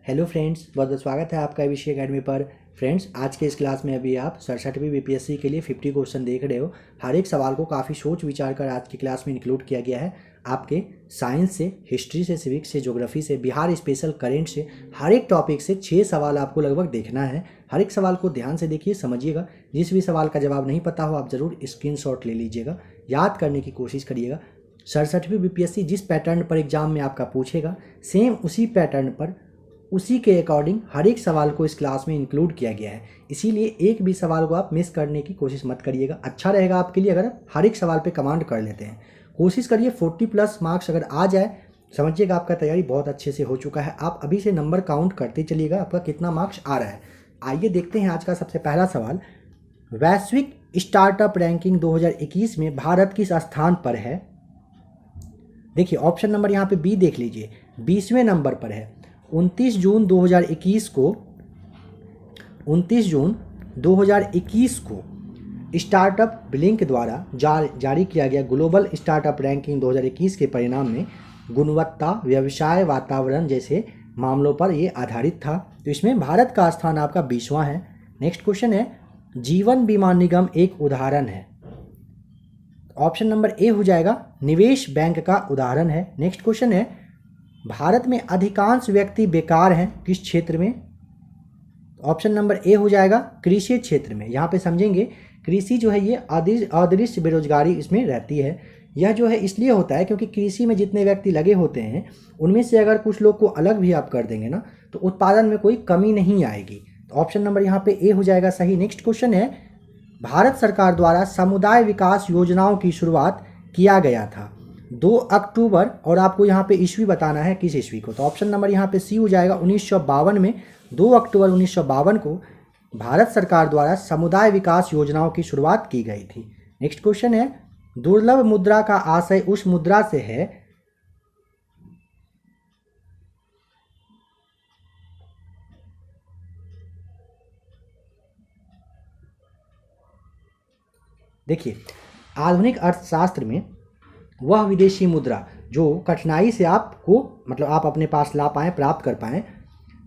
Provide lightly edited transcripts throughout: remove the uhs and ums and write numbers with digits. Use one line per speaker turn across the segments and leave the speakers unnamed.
Hello friends, बहुत बहुत स्वागत है आपका ABC एकेडमी पर। फ्रेंड्स, आज के इस क्लास में अभी आप 67वीं BPSC के लिए 50 क्वेश्चन देख रहे हो। हर एक सवाल को काफ़ी सोच विचार कर आज की क्लास में इंक्लूड किया गया है। आपके साइंस से, हिस्ट्री से, सिविक्स से, ज्योग्राफी से, बिहार स्पेशल, करेंट से, हर एक टॉपिक से 6 सवाल आपको लगभग देखना है। हर एक सवाल को ध्यान से देखिए, समझिएगा। जिस भी सवाल का जवाब नहीं पता हो आप ज़रूर स्क्रीनशॉट ले लीजिएगा, याद करने की कोशिश करिएगा। 67वीं BPSC जिस पैटर्न पर एग्जाम में आपका पूछेगा, सेम उसी पैटर्न पर, उसी के अकॉर्डिंग हर एक सवाल को इस क्लास में इंक्लूड किया गया है। इसीलिए एक भी सवाल को आप मिस करने की कोशिश मत करिएगा। अच्छा रहेगा आपके लिए अगर आप हर एक सवाल पे कमांड कर लेते हैं। कोशिश करिए 40+ मार्क्स अगर आ जाए, समझिएगा आपका तैयारी बहुत अच्छे से हो चुका है। आप अभी से नंबर काउंट करते चलिएगा आपका कितना मार्क्स आ रहा है। आइए देखते हैं आज का सबसे पहला सवाल। वैश्विक स्टार्टअप रैंकिंग 2021 में भारत किस स्थान पर है? देखिए ऑप्शन नंबर यहाँ पे बी देख लीजिए, 20वें नंबर पर है। 29 जून 2021 को स्टार्टअप ब्लिंक द्वारा जारी किया गया ग्लोबल स्टार्टअप रैंकिंग 2021 के परिणाम में गुणवत्ता, व्यवसाय वातावरण जैसे मामलों पर ये आधारित था। तो इसमें भारत का स्थान आपका 20वां है। नेक्स्ट क्वेश्चन है, जीवन बीमा निगम एक उदाहरण है। ऑप्शन नंबर ए हो जाएगा, निवेश बैंक का उदाहरण है। नेक्स्ट क्वेश्चन है, भारत में अधिकांश व्यक्ति बेकार हैं किस क्षेत्र में? ऑप्शन नंबर ए हो जाएगा, कृषि क्षेत्र में। यहाँ पे समझेंगे कृषि जो है ये अदृश्य बेरोजगारी इसमें रहती है। यह जो है इसलिए होता है क्योंकि कृषि में जितने व्यक्ति लगे होते हैं उनमें से अगर कुछ लोग को अलग भी आप कर देंगे ना तो उत्पादन में कोई कमी नहीं आएगी। तो ऑप्शन नंबर यहाँ पे ए हो जाएगा सही। नेक्स्ट क्वेश्चन है, भारत सरकार द्वारा समुदाय विकास योजनाओं की शुरुआत किया गया था 2 अक्टूबर, और आपको यहाँ पे ईस्वी बताना है किस ईस्वी को। तो ऑप्शन नंबर यहाँ पे सी हो जाएगा, 1952 में। 2 अक्टूबर 1952 को भारत सरकार द्वारा समुदाय विकास योजनाओं की शुरुआत की गई थी। नेक्स्ट क्वेश्चन है, दुर्लभ मुद्रा का आशय उस मुद्रा से है। देखिए आधुनिक अर्थशास्त्र में वह विदेशी मुद्रा जो कठिनाई से आपको मतलब आप अपने पास ला पाएँ, प्राप्त कर पाएँ।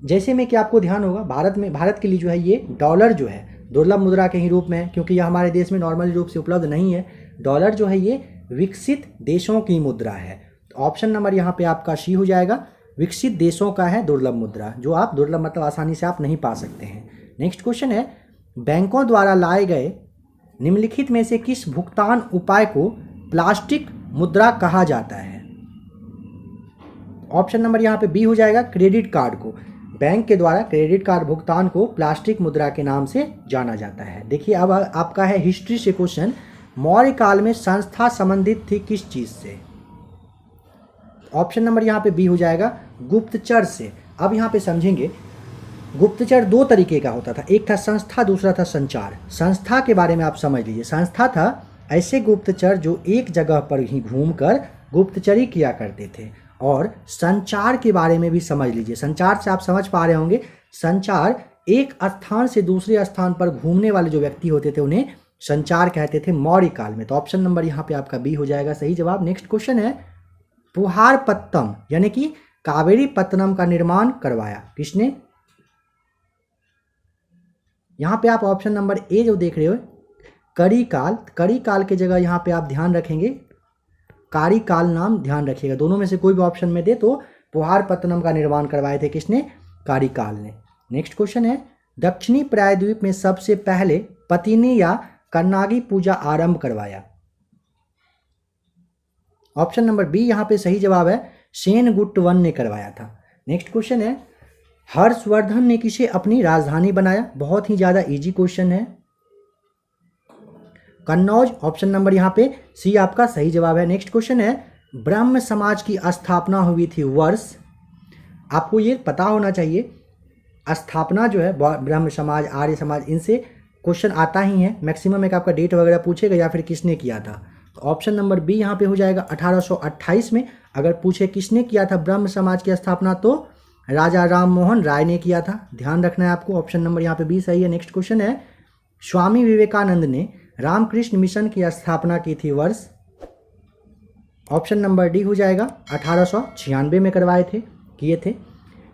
जैसे में कि आपको ध्यान होगा भारत के लिए जो है ये डॉलर जो है दुर्लभ मुद्रा के ही रूप में है, क्योंकि यह हमारे देश में नॉर्मल रूप से उपलब्ध नहीं है। डॉलर जो है ये विकसित देशों की मुद्रा है। तो ऑप्शन नंबर यहाँ पे आपका सी हो जाएगा, विकसित देशों का है दुर्लभ मुद्रा, जो आप दुर्लभ मतलब आसानी से आप नहीं पा सकते हैं। नेक्स्ट क्वेश्चन है, बैंकों द्वारा लाए गए निम्नलिखित में से किस भुगतान उपाय को प्लास्टिक मुद्रा कहा जाता है? ऑप्शन नंबर यहाँ पे बी हो जाएगा, क्रेडिट कार्ड को। बैंक के द्वारा क्रेडिट कार्ड भुगतान को प्लास्टिक मुद्रा के नाम से जाना जाता है। देखिए अब आपका है हिस्ट्री से क्वेश्चन, मौर्य काल में संस्था संबंधित थी किस चीज से? ऑप्शन नंबर यहाँ पे बी हो जाएगा, गुप्तचर से। अब यहाँ पे समझेंगे गुप्तचर 2 तरीके का होता था, एक था संस्था, दूसरा था संचार। संस्था के बारे में आप समझ लीजिए, संस्था था ऐसे गुप्तचर जो एक जगह पर ही घूमकर गुप्तचरी किया करते थे। और संचार के बारे में भी समझ लीजिए, संचार से आप समझ पा रहे होंगे, संचार एक स्थान से दूसरे स्थान पर घूमने वाले जो व्यक्ति होते थे उन्हें संचार कहते थे मौर्य काल में। तो ऑप्शन नंबर यहाँ पे आपका बी हो जाएगा सही जवाब। नेक्स्ट क्वेश्चन है, पुहारपत्तम यानी कि कावेरी पत्तनम का निर्माण करवाया किसने? यहाँ पे आप ऑप्शन नंबर ए जो देख रहे हो, करी काल के जगह यहाँ पे आप ध्यान रखेंगे कारी काल नाम ध्यान रखिएगा। दोनों में से कोई भी ऑप्शन में दे तो पुहारपत्तनम का निर्माण करवाए थे किसने? कारी काल ने। नेक्स्ट क्वेश्चन है, दक्षिणी प्रायद्वीप में सबसे पहले पतिनी या कन्नागी पूजा आरंभ करवाया? ऑप्शन नंबर बी यहाँ पे सही जवाब है, सेनगुप्त वन ने करवाया था। नेक्स्ट क्वेश्चन है, हर्षवर्धन ने किसे अपनी राजधानी बनाया? बहुत ही ज्यादा इजी क्वेश्चन है, कन्नौज। ऑप्शन नंबर यहाँ पे सी आपका सही जवाब है। नेक्स्ट क्वेश्चन है, ब्रह्म समाज की स्थापना हुई थी वर्ष? आपको ये पता होना चाहिए, स्थापना जो है ब्रह्म समाज, आर्य समाज, इनसे क्वेश्चन आता ही है। मैक्सिमम एक आपका डेट वगैरह पूछेगा या फिर किसने किया था। तो ऑप्शन नंबर बी यहाँ पे हो जाएगा 1828 में। अगर पूछे किसने किया था ब्रह्म समाज की स्थापना तो राजा राम मोहन राय ने किया था। ध्यान रखना है आपको, ऑप्शन नंबर यहाँ पे बी सही है। नेक्स्ट क्वेश्चन है, स्वामी विवेकानंद ने रामकृष्ण मिशन की स्थापना की थी वर्ष? ऑप्शन नंबर डी हो जाएगा, 1896 में किए थे।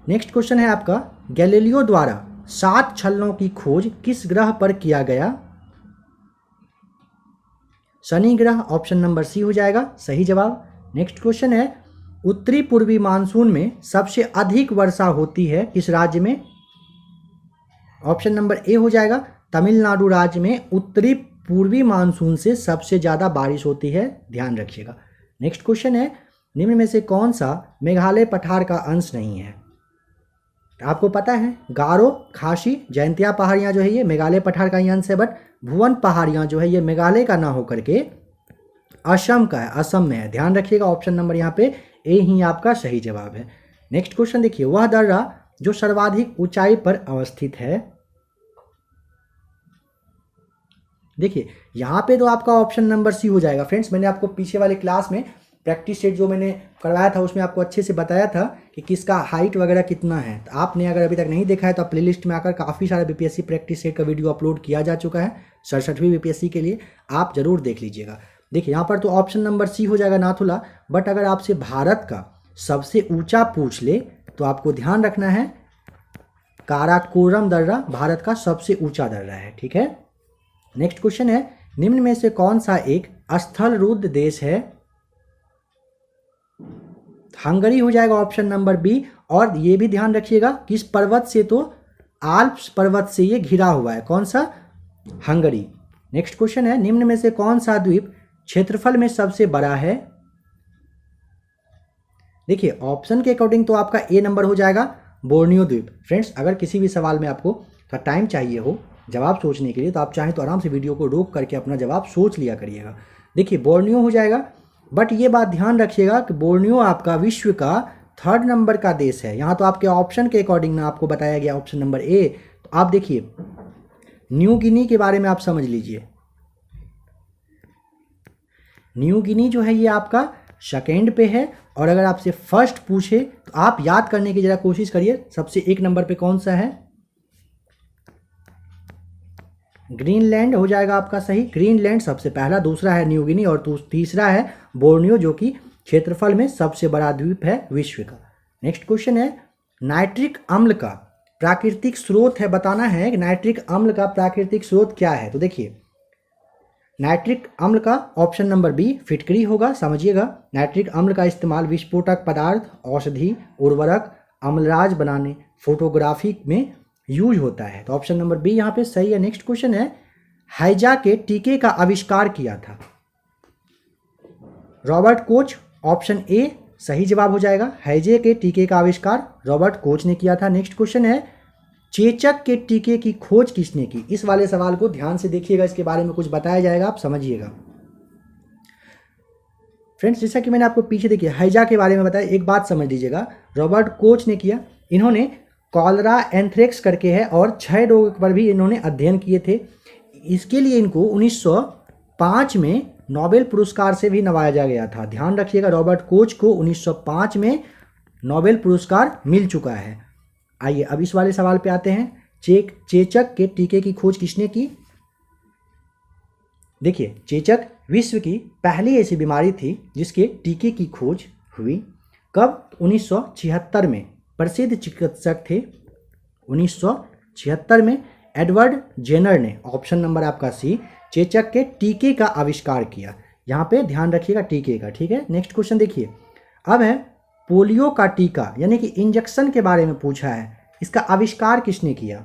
नेक्स्ट क्वेश्चन है आपका, गैलीलियो द्वारा 7 छल्लों की खोज किस ग्रह पर किया गया? शनि ग्रह, ऑप्शन नंबर सी हो जाएगा सही जवाब। नेक्स्ट क्वेश्चन है, उत्तरी पूर्वी मानसून में सबसे अधिक वर्षा होती है किस राज्य में? ऑप्शन नंबर ए हो जाएगा तमिलनाडु राज्य में उत्तरी पूर्वी मानसून से सबसे ज़्यादा बारिश होती है, ध्यान रखिएगा। नेक्स्ट क्वेश्चन है, निम्न में से कौन सा मेघालय पठार का अंश नहीं है? आपको पता है गारो, खासी, जयंतिया पहाड़ियाँ जो है ये मेघालय पठार का ही अंश है, बट भुवन पहाड़ियाँ जो है ये मेघालय का ना होकर के असम का है, असम में है, ध्यान रखिएगा। ऑप्शन नंबर यहाँ पे ए ही आपका सही जवाब है। नेक्स्ट क्वेश्चन देखिए, वह दर्रा जो सर्वाधिक ऊंचाई पर अवस्थित है? देखिए यहाँ पे तो आपका ऑप्शन नंबर सी हो जाएगा। फ्रेंड्स, मैंने आपको पीछे वाले क्लास में प्रैक्टिस सेट जो मैंने करवाया था उसमें आपको अच्छे से बताया था कि किसका हाइट वगैरह कितना है। तो आपने अगर अभी तक नहीं देखा है तो आप प्लेलिस्ट में आकर काफ़ी सारा बीपीएससी प्रैक्टिस सेट का वीडियो अपलोड किया जा चुका है 67वीं बीपीएससी के लिए, आप जरूर देख लीजिएगा। देखिए यहाँ पर तो ऑप्शन नंबर सी हो जाएगा नाथुला, बट अगर आपसे भारत का सबसे ऊंचा पूछ ले तो आपको ध्यान रखना है काराकोरम दर्रा भारत का सबसे ऊंचा दर्रा है, ठीक है। नेक्स्ट क्वेश्चन है, निम्न में से कौन सा एक स्थल रुद्ध देश है? हंगरी हो जाएगा ऑप्शन नंबर बी। और ये भी ध्यान रखिएगा किस पर्वत से, तो आल्प्स पर्वत से ये घिरा हुआ है, कौन सा? हंगरी। नेक्स्ट क्वेश्चन है, निम्न में से कौन सा द्वीप क्षेत्रफल में सबसे बड़ा है? देखिए ऑप्शन के अकॉर्डिंग तो आपका ए नंबर हो जाएगा बोर्नियो द्वीप। फ्रेंड्स, अगर किसी भी सवाल में आपको थोड़ा टाइम चाहिए हो जवाब सोचने के लिए तो आप चाहें तो आराम से वीडियो को रोक करके अपना जवाब सोच लिया करिएगा। देखिए बोर्नियो हो जाएगा, बट ये बात ध्यान रखिएगा कि बोर्नियो आपका विश्व का 3rd नंबर का देश है। यहाँ तो आपके ऑप्शन के अकॉर्डिंग ना आपको बताया गया ऑप्शन नंबर ए। तो आप देखिए न्यू गिनी के बारे में आप समझ लीजिए, न्यू गिनी जो है ये आपका 2nd पे है। और अगर आपसे फर्स्ट पूछे तो आप याद करने की जरा कोशिश करिए, सबसे 1 नंबर पे कौन सा है? ग्रीनलैंड हो जाएगा आपका सही। ग्रीनलैंड सबसे पहला, दूसरा है न्यू गिनी और तीसरा है बोर्नियो जो कि क्षेत्रफल में सबसे बड़ा द्वीप है विश्व का। नेक्स्ट क्वेश्चन है, नाइट्रिक अम्ल का प्राकृतिक स्रोत है, बताना है कि नाइट्रिक अम्ल का प्राकृतिक स्रोत क्या है। तो देखिए नाइट्रिक अम्ल का ऑप्शन नंबर बी फिटकरी होगा, समझिएगा। नाइट्रिक अम्ल का इस्तेमाल विस्फोटक पदार्थ, औषधि, उर्वरक, अम्लराज बनाने, फोटोग्राफी में यूज होता है। तो ऑप्शन नंबर बी यहाँ पे सही है। नेक्स्ट क्वेश्चन है, हैजा के टीके का आविष्कार किया था? रॉबर्ट कोच, ऑप्शन ए सही जवाब हो जाएगा। हैजे के टीके का आविष्कार रॉबर्ट कोच ने किया था। नेक्स्ट क्वेश्चन है, चेचक के टीके की खोज किसने की? इस वाले सवाल को ध्यान से देखिएगा, इसके बारे में कुछ बताया जाएगा, आप समझिएगा। फ्रेंड्स, जैसा कि मैंने आपको पीछे देखिए हैजा के बारे में बताया, एक बात समझ लीजिएगा, रॉबर्ट कोच ने किया। इन्होंने कॉलरा, एंथ्रेक्स करके है और क्षय रोग पर भी इन्होंने अध्ययन किए थे। इसके लिए इनको 1905 में नोबेल पुरस्कार से भी नवाजा गया था। ध्यान रखिएगा, रॉबर्ट कोच को 1905 में नोबेल पुरस्कार मिल चुका है। आइए अब इस वाले सवाल पे आते हैं, चेचक के टीके की खोज किसने की? देखिए चेचक विश्व की पहली ऐसी बीमारी थी जिसके टीके की खोज हुई। कब? 1976 में। प्रसिद्ध चिकित्सक थे 1976 में एडवर्ड जेनर ने, ऑप्शन नंबर आपका सी, चेचक के टीके का आविष्कार किया। यहाँ पे ध्यान रखिएगा टीके का, ठीक है। नेक्स्ट क्वेश्चन देखिए, अब है पोलियो का टीका यानी कि इंजेक्शन के बारे में पूछा है, इसका आविष्कार किसने किया?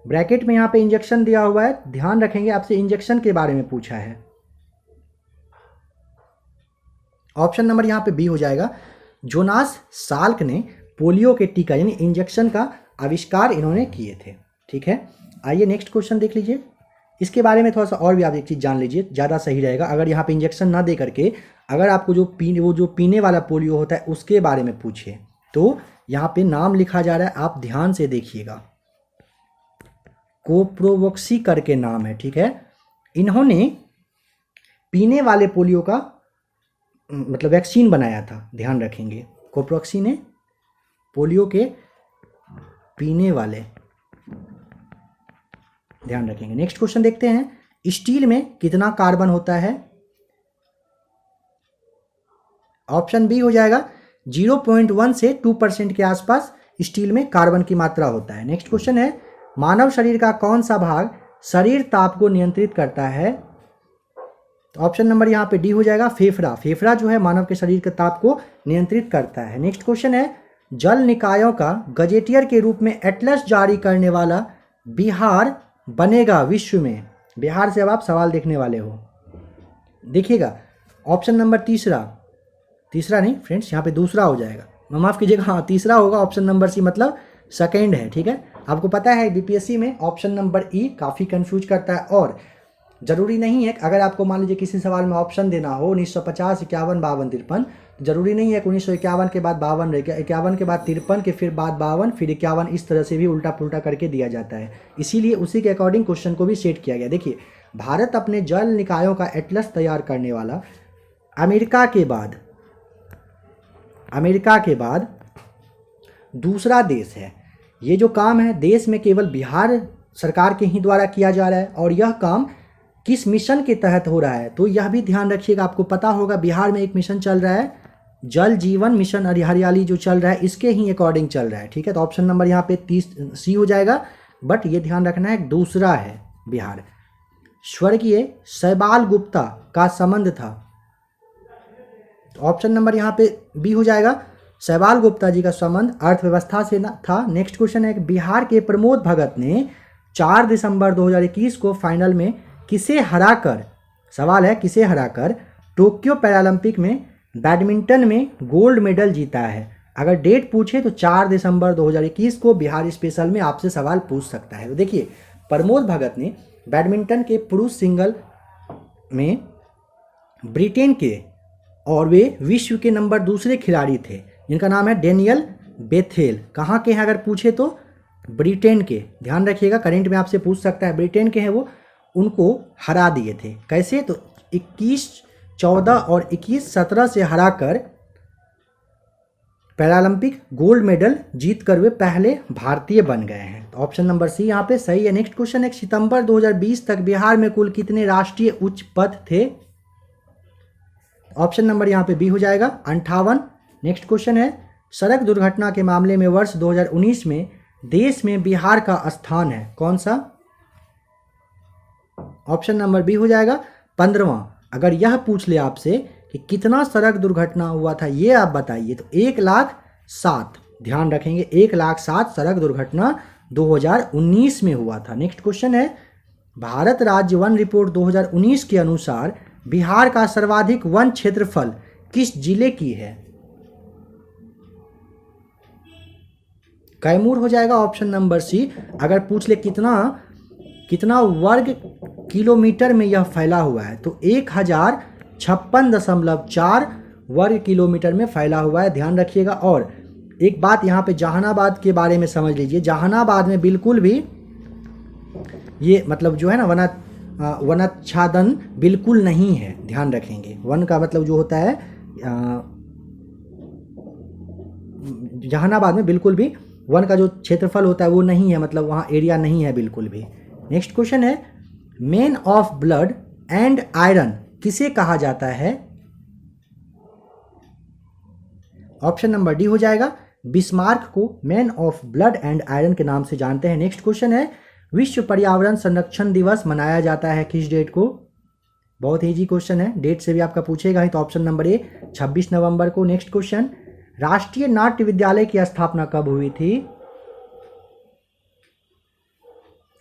ब्रैकेट में यहाँ पे इंजेक्शन दिया हुआ है, ध्यान रखेंगे आपसे इंजेक्शन के बारे में पूछा है। ऑप्शन नंबर यहाँ पे बी हो जाएगा, जोनास साल्क ने पोलियो के टीका यानी इंजेक्शन का आविष्कार इन्होंने किए थे, ठीक है। आइए नेक्स्ट क्वेश्चन देख लीजिए, इसके बारे में थोड़ा सा और भी आप एक चीज़ जान लीजिए, ज़्यादा सही रहेगा। अगर यहाँ पे इंजेक्शन ना दे करके अगर आपको जो पीने वाला पोलियो होता है उसके बारे में पूछे तो यहाँ पे नाम लिखा जा रहा है, आप ध्यान से देखिएगा, कोप्रोवोक्सी करके नाम है, ठीक है। इन्होंने पीने वाले पोलियो का मतलब वैक्सीन बनाया था, ध्यान रखेंगे। कोप्रोक्सी ने पोलियो के पीने वाले, ध्यान रखेंगे। नेक्स्ट क्वेश्चन देखते हैं, स्टील में कितना कार्बन होता है? ऑप्शन बी हो जाएगा 0.1 से 2% के आसपास स्टील में कार्बन की मात्रा होता है। नेक्स्ट क्वेश्चन है, मानव शरीर का कौन सा भाग शरीर ताप को नियंत्रित करता है? तो ऑप्शन नंबर यहाँ पे डी हो जाएगा, फेफड़ा। फेफड़ा जो है मानव के शरीर के ताप को नियंत्रित करता है। नेक्स्ट क्वेश्चन है, जल निकायों का गजेटियर के रूप में एटलस जारी करने वाला बिहार बनेगा विश्व में। बिहार से अब आप सवाल देखने वाले हो, देखिएगा ऑप्शन नंबर तीसरा नहीं फ्रेंड्स, यहाँ पे दूसरा हो जाएगा, माफ़ कीजिएगा, हाँ तीसरा होगा। ऑप्शन नंबर सी मतलब सेकेंड है, ठीक है। आपको पता है बीपीएससी में ऑप्शन नंबर ई काफ़ी कंफ्यूज करता है, और ज़रूरी नहीं है अगर आपको मान लीजिए किसी सवाल में ऑप्शन देना हो 1950, 51, 52, 53, जरूरी नहीं है कि 1951 के बाद 52 रहेगा, 51 के बाद 53 के फिर बाद 52 फिर 51, इस तरह से भी उल्टा पुल्टा करके दिया जाता है। इसीलिए उसी के अकॉर्डिंग क्वेश्चन को भी सेट किया गया। देखिए, भारत अपने जल निकायों का एटलस तैयार करने वाला अमेरिका के बाद दूसरा देश है। ये जो काम है देश में केवल बिहार सरकार के ही द्वारा किया जा रहा है, और यह काम किस मिशन के तहत हो रहा है तो यह भी ध्यान रखिएगा। आपको पता होगा बिहार में एक मिशन चल रहा है, जल जीवन मिशन, हरियाली जो चल रहा है इसके ही अकॉर्डिंग चल रहा है, ठीक है। तो ऑप्शन नंबर यहाँ पे 30C हो जाएगा, बट ये ध्यान रखना है दूसरा है बिहार। स्वर्गीय शैवाल गुप्ता का संबंध था, तो ऑप्शन नंबर यहाँ पे बी हो जाएगा, शैवाल गुप्ता जी का संबंध अर्थव्यवस्था से था। नेक्स्ट क्वेश्चन है, बिहार के प्रमोद भगत ने 4 दिसंबर 2021 को फाइनल में किसे हराकर, सवाल है किसे हराकर टोक्यो पैरालंपिक में बैडमिंटन में गोल्ड मेडल जीता है? अगर डेट पूछे तो 4 दिसंबर 2021 को बिहार स्पेशल में आपसे सवाल पूछ सकता है। तो देखिए, प्रमोद भगत ने बैडमिंटन के पुरुष सिंगल में ब्रिटेन के, और वे विश्व के नंबर 2 खिलाड़ी थे जिनका नाम है डेनियल बेथेल। कहाँ के हैं अगर पूछे तो ब्रिटेन के, ध्यान रखिएगा, करंट में आपसे पूछ सकता है, ब्रिटेन के हैं वो, उनको हरा दिए थे। कैसे? तो 21-14 और 21-17 से हराकर पैरालंपिक गोल्ड मेडल जीत कर वे पहले भारतीय बन गए हैं। तो ऑप्शन नंबर सी यहाँ पे सही है। नेक्स्ट क्वेश्चन है, सितंबर 2020 तक बिहार में कुल कितने राष्ट्रीय उच्च पद थे? ऑप्शन नंबर यहाँ पे बी हो जाएगा, 58। नेक्स्ट क्वेश्चन है, सड़क दुर्घटना के मामले में वर्ष 2019 में देश में बिहार का स्थान है कौन सा? ऑप्शन नंबर बी हो जाएगा, 15वां। अगर यह पूछ ले आपसे कि कितना सड़क दुर्घटना हुआ था ये आप बताइए, तो 1,07,000, ध्यान रखेंगे 1,07,000 सड़क दुर्घटना 2019 में हुआ था। नेक्स्ट क्वेश्चन है, भारत राज्य वन रिपोर्ट 2019 के अनुसार बिहार का सर्वाधिक वन क्षेत्रफल किस जिले की है? कैमूर हो जाएगा, ऑप्शन नंबर सी। अगर पूछ ले कितना वर्ग किलोमीटर में यह फैला हुआ है, तो 1056.4 वर्ग किलोमीटर में फैला हुआ है, ध्यान रखिएगा। और एक बात यहाँ पे जहानाबाद के बारे में समझ लीजिए, जहानाबाद में बिल्कुल भी ये मतलब जो है ना वनाच्छादन बिल्कुल नहीं है, ध्यान रखेंगे। वन का मतलब जो होता है जहानाबाद में बिल्कुल भी वन का जो क्षेत्रफल होता है वो नहीं है, मतलब वहाँ एरिया नहीं है बिल्कुल भी। नेक्स्ट क्वेश्चन है, man of blood and iron किसे कहा जाता है? ऑप्शन नंबर डी हो जाएगा, बिस्मार्क को man of blood and iron के नाम से जानते हैं। नेक्स्ट क्वेश्चन है, विश्व पर्यावरण संरक्षण दिवस मनाया जाता है किस डेट को? बहुत इजी क्वेश्चन है, डेट से भी आपका पूछेगा ही, तो ऑप्शन नंबर ए 26 नवंबर को। नेक्स्ट क्वेश्चन, राष्ट्रीय नाट्य विद्यालय की स्थापना कब हुई थी?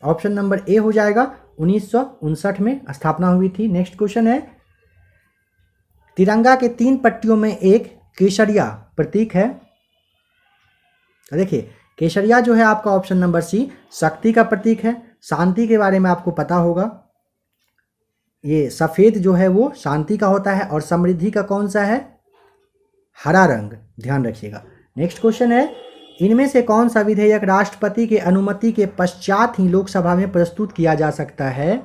ऑप्शन नंबर ए हो जाएगा, 1959 में स्थापना हुई थी। नेक्स्ट क्वेश्चन है, तिरंगा के 3 पट्टियों में एक केसरिया प्रतीक है। देखिए, केसरिया जो है आपका ऑप्शन नंबर सी शक्ति का प्रतीक है। शांति के बारे में आपको पता होगा, ये सफ़ेद जो है वो शांति का होता है, और समृद्धि का कौन सा है? हरा रंग, ध्यान रखिएगा। नेक्स्ट क्वेश्चन है, इनमें से कौन सा विधेयक राष्ट्रपति के अनुमति के पश्चात ही लोकसभा में प्रस्तुत किया जा सकता है?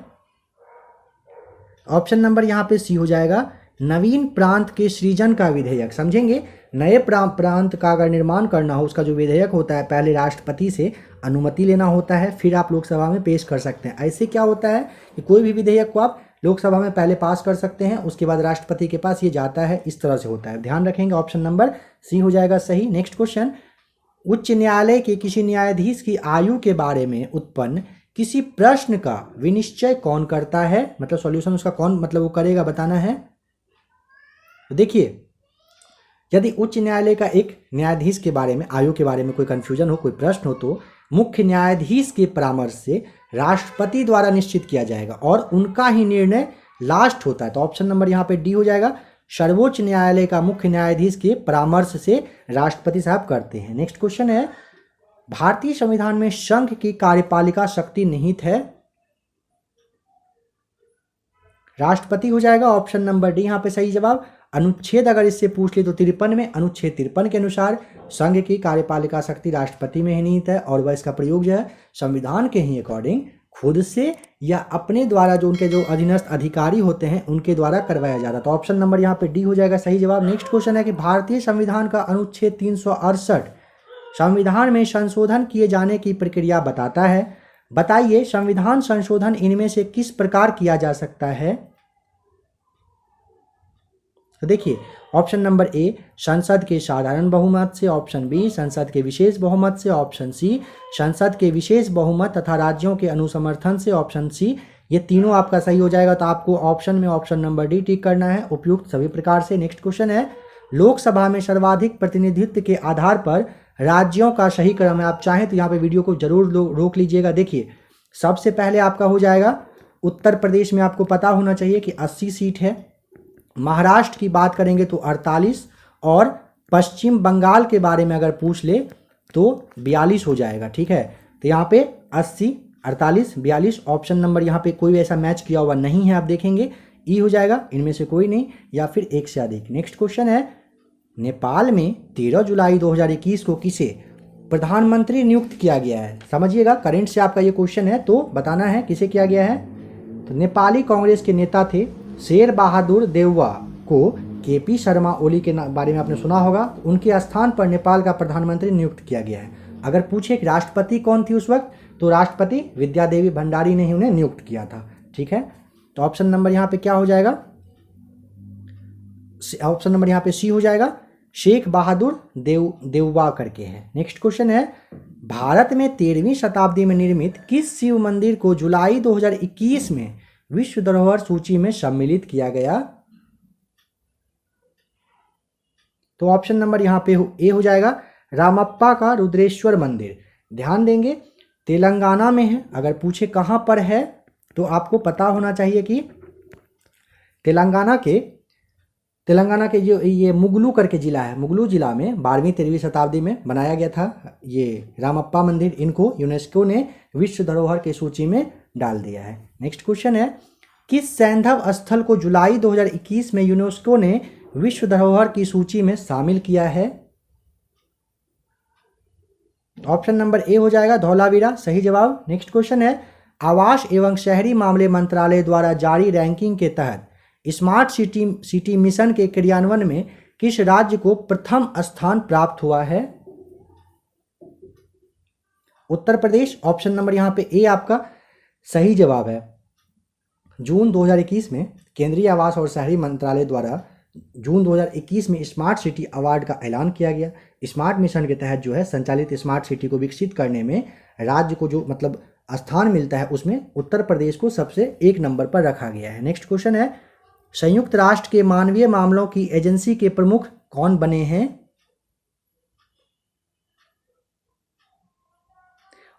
ऑप्शन नंबर यहाँ पे सी हो जाएगा, नवीन प्रांत के सृजन का विधेयक। समझेंगे, नए प्रांत का अगर निर्माण करना हो उसका जो विधेयक होता है पहले राष्ट्रपति से अनुमति लेना होता है, फिर आप लोकसभा में पेश कर सकते हैं। ऐसे क्या होता है कि कोई भी विधेयक को आप लोकसभा में पहले पास कर सकते हैं, उसके बाद राष्ट्रपति के पास ये जाता है, इस तरह से होता है, ध्यान रखेंगे। ऑप्शन नंबर सी हो जाएगा सही। नेक्स्ट क्वेश्चन, उच्च न्यायालय के किसी न्यायाधीश की आयु के बारे में उत्पन्न किसी प्रश्न का विनिश्चय कौन करता है, मतलब सॉल्यूशन उसका कौन मतलब वो करेगा बताना है। तो देखिए, यदि उच्च न्यायालय का एक न्यायाधीश के बारे में आयु के बारे में कोई कंफ्यूजन हो, कोई प्रश्न हो, तो मुख्य न्यायाधीश के परामर्श से राष्ट्रपति द्वारा निश्चित किया जाएगा और उनका ही निर्णय लास्ट होता है। तो ऑप्शन नंबर यहाँ पे डी हो जाएगा, सर्वोच्च न्यायालय का मुख्य न्यायाधीश के परामर्श से राष्ट्रपति साहब करते हैं। नेक्स्ट क्वेश्चन है, भारतीय संविधान में संघ की कार्यपालिका शक्ति निहित है, राष्ट्रपति हो जाएगा। ऑप्शन नंबर डी यहाँ पे सही जवाब। अनुच्छेद अगर इससे पूछ ले तो 53 में, अनुच्छेद 53 के अनुसार संघ की कार्यपालिका शक्ति राष्ट्रपति में ही निहित है और वह इसका प्रयोग जो है संविधान के ही अकॉर्डिंग खुद से या अपने द्वारा जो उनके जो अधीनस्थ अधिकारी होते हैं उनके द्वारा करवाया जाता है। तो ऑप्शन नंबर यहाँ पे डी हो जाएगा सही जवाब। नेक्स्ट क्वेश्चन है कि भारतीय संविधान का अनुच्छेद 368 संविधान में संशोधन किए जाने की प्रक्रिया बताता है, बताइए संविधान संशोधन इनमें से किस प्रकार किया जा सकता है। तो देखिए, ऑप्शन नंबर ए संसद के साधारण बहुमत से, ऑप्शन बी संसद के विशेष बहुमत से, ऑप्शन सी संसद के विशेष बहुमत तथा राज्यों के अनुसमर्थन से, ऑप्शन सी ये तीनों आपका सही हो जाएगा। तो आपको ऑप्शन में ऑप्शन नंबर डी टिक करना है, उपयुक्त सभी प्रकार से। नेक्स्ट क्वेश्चन है, लोकसभा में सर्वाधिक प्रतिनिधित्व के आधार पर राज्यों का सही क्रम है। आप चाहें तो यहाँ पे वीडियो को जरूर रोक लीजिएगा। देखिए, सबसे पहले आपका हो जाएगा उत्तर प्रदेश में, आपको पता होना चाहिए कि 80 सीट है। महाराष्ट्र की बात करेंगे तो 48 और पश्चिम बंगाल के बारे में अगर पूछ ले तो 42 हो जाएगा। ठीक है, तो यहाँ पे 80, 48, 42 ऑप्शन नंबर यहाँ पे कोई ऐसा मैच किया हुआ नहीं है, आप देखेंगे ई हो जाएगा, इनमें से कोई नहीं या फिर एक से अधिक। नेक्स्ट क्वेश्चन है, नेपाल में 13 जुलाई 2021 को किसे प्रधानमंत्री नियुक्त किया गया है। समझिएगा, करंट से आपका ये क्वेश्चन है तो बताना है किसे किया गया है। तो नेपाली कांग्रेस के नेता थे शेर बहादुर देउवा को केपी शर्मा ओली के बारे में आपने सुना होगा, उनके स्थान पर नेपाल का प्रधानमंत्री नियुक्त किया गया है। अगर पूछे कि राष्ट्रपति कौन थी उस वक्त, तो राष्ट्रपति विद्या देवी भंडारी ने ही उन्हें नियुक्त किया था। ठीक है, तो ऑप्शन नंबर यहाँ पे क्या हो जाएगा, ऑप्शन नंबर यहाँ पे सी हो जाएगा, शेख बहादुर देउवा करके है। नेक्स्ट क्वेश्चन है, भारत में 13वीं शताब्दी में निर्मित किस शिव मंदिर को जुलाई 2021 में विश्व धरोहर सूची में सम्मिलित किया गया। तो ऑप्शन नंबर यहाँ पे ए हो जाएगा, रामप्पा का रुद्रेश्वर मंदिर। ध्यान देंगे तेलंगाना में है, अगर पूछे कहाँ पर है तो आपको पता होना चाहिए कि तेलंगाना के जो ये मुगलू करके जिला है, मुगलू जिला में 12वीं 13वीं शताब्दी में बनाया गया था ये रामप्पा मंदिर। इनको यूनेस्को ने विश्व धरोहर की सूची में डाल दिया है। नेक्स्ट क्वेश्चन है, किस सैंधव स्थल को जुलाई 2021 में यूनेस्को ने विश्व धरोहर की सूची में शामिल किया है। ऑप्शन नंबर ए हो जाएगा, धौलावीरा सही जवाब। नेक्स्ट क्वेश्चन है, आवास एवं शहरी मामले मंत्रालय द्वारा जारी रैंकिंग के तहत स्मार्ट सिटी मिशन के क्रियान्वयन में किस राज्य को प्रथम स्थान प्राप्त हुआ है। उत्तर प्रदेश, ऑप्शन नंबर यहाँ पे ए आपका सही जवाब है। जून 2021 में केंद्रीय आवास और शहरी मंत्रालय द्वारा जून 2021 में स्मार्ट सिटी अवार्ड का ऐलान किया गया। स्मार्ट मिशन के तहत जो है संचालित स्मार्ट सिटी को विकसित करने में राज्य को जो मतलब स्थान मिलता है उसमें उत्तर प्रदेश को सबसे 1 नंबर पर रखा गया है। नेक्स्ट क्वेश्चन है, संयुक्त राष्ट्र के मानवीय मामलों की एजेंसी के प्रमुख कौन बने हैं।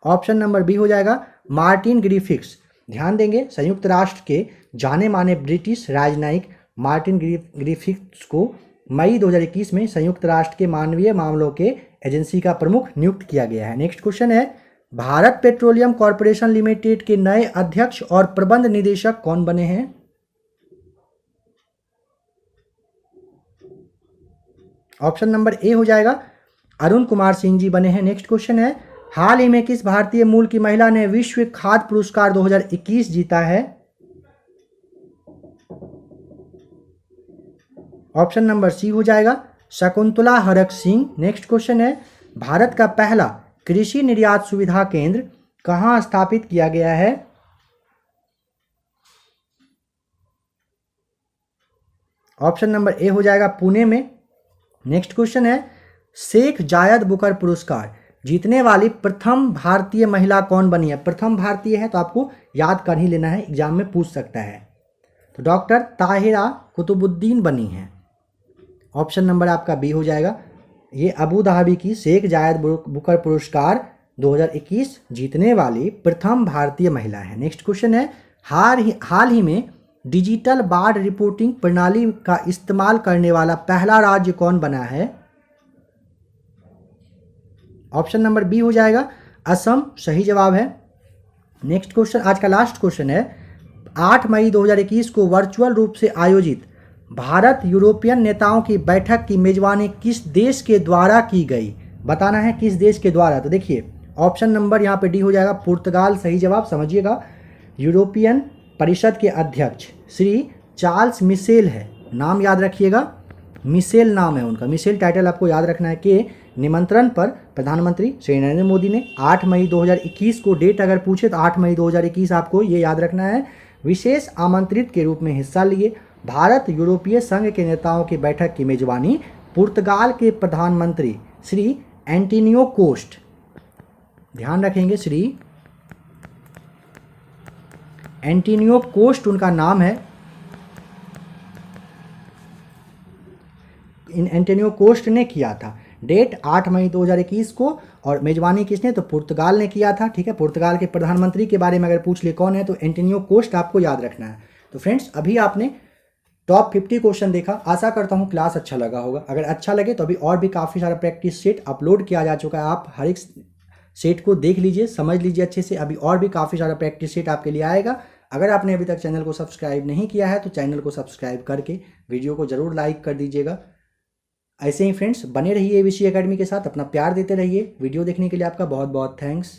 ऑप्शन नंबर बी हो जाएगा, मार्टिन ग्रिफिथ्स। ध्यान देंगे, संयुक्त राष्ट्र के जाने माने ब्रिटिश राजनयिक मार्टिन ग्रिफिथ्स को मई 2021 में संयुक्त राष्ट्र के मानवीय मामलों के एजेंसी का प्रमुख नियुक्त किया गया है। नेक्स्ट क्वेश्चन है, भारत पेट्रोलियम कॉर्पोरेशन लिमिटेड के नए अध्यक्ष और प्रबंध निदेशक कौन बने हैं। ऑप्शन नंबर ए हो जाएगा, अरुण कुमार सिंह जी बने हैं। नेक्स्ट क्वेश्चन है, हाल ही में किस भारतीय मूल की महिला ने विश्व खाद्य पुरस्कार 2021 जीता है। ऑप्शन नंबर सी हो जाएगा, शकुंतला हरक सिंह। नेक्स्ट क्वेश्चन है, भारत का पहला कृषि निर्यात सुविधा केंद्र कहां स्थापित किया गया है। ऑप्शन नंबर ए हो जाएगा, पुणे में। नेक्स्ट क्वेश्चन है, शेख जायद बुकर पुरस्कार जीतने वाली प्रथम भारतीय महिला कौन बनी है? प्रथम भारतीय है तो आपको याद कर ही लेना है, एग्जाम में पूछ सकता है। तो डॉक्टर ताहिरा कुतुबुद्दीन बनी है। ऑप्शन नंबर आपका बी हो जाएगा। ये अबू धाबी की शेख जायद बुकर पुरस्कार 2021 जीतने वाली प्रथम भारतीय महिला है। नेक्स्ट क्वेश्चन है, हाल ही में डिजिटल बाढ़ रिपोर्टिंग प्रणाली का इस्तेमाल करने वाला पहला राज्य कौन बना है? ऑप्शन नंबर बी हो जाएगा, असम सही जवाब है। नेक्स्ट क्वेश्चन, आज का लास्ट क्वेश्चन है, 8 मई 2021 को वर्चुअल रूप से आयोजित भारत यूरोपियन नेताओं की बैठक की मेजबानी किस देश के द्वारा की गई? बताना है किस देश के द्वारा। तो देखिए ऑप्शन नंबर यहाँ पे डी हो जाएगा, पुर्तगाल सही जवाब। समझिएगा, यूरोपियन परिषद के अध्यक्ष श्री चार्ल्स मिशेल है, नाम याद रखिएगा, मिशेल नाम है उनका, मिशेल टाइटल आपको याद रखना है। कि निमंत्रण पर प्रधानमंत्री श्री नरेंद्र मोदी ने 8 मई 2021 को, डेट अगर पूछे तो 8 मई 2021 आपको ये याद रखना है, विशेष आमंत्रित के रूप में हिस्सा लिए भारत यूरोपीय संघ के नेताओं की बैठक की मेजबानी पुर्तगाल के प्रधानमंत्री श्री एंटोनियो कोस्ट, ध्यान रखेंगे श्री एंटोनियो कोस्ट उनका नाम है, एंटोनियो कोस्ट ने किया था। डेट 8 मई 2021 को, और मेजबानी किसने? तो पुर्तगाल ने किया था। ठीक है, पुर्तगाल के प्रधानमंत्री के बारे में अगर पूछ ले कौन है तो एंटोनियो कोस्ट आपको याद रखना है। तो फ्रेंड्स, अभी आपने टॉप 50 क्वेश्चन देखा। आशा करता हूँ क्लास अच्छा लगा होगा। अगर अच्छा लगे तो अभी और भी काफ़ी सारा प्रैक्टिस सेट अपलोड किया जा चुका है, आप हर एक सेट को देख लीजिए, समझ लीजिए अच्छे से। अभी और भी काफ़ी सारा प्रैक्टिस सेट आपके लिए आएगा। अगर आपने अभी तक चैनल को सब्सक्राइब नहीं किया है तो चैनल को सब्सक्राइब करके वीडियो को ज़रूर लाइक कर दीजिएगा। ऐसे ही फ्रेंड्स बने रहिए एबीसी एकेडमी के साथ, अपना प्यार देते रहिए। वीडियो देखने के लिए आपका बहुत बहुत थैंक्स।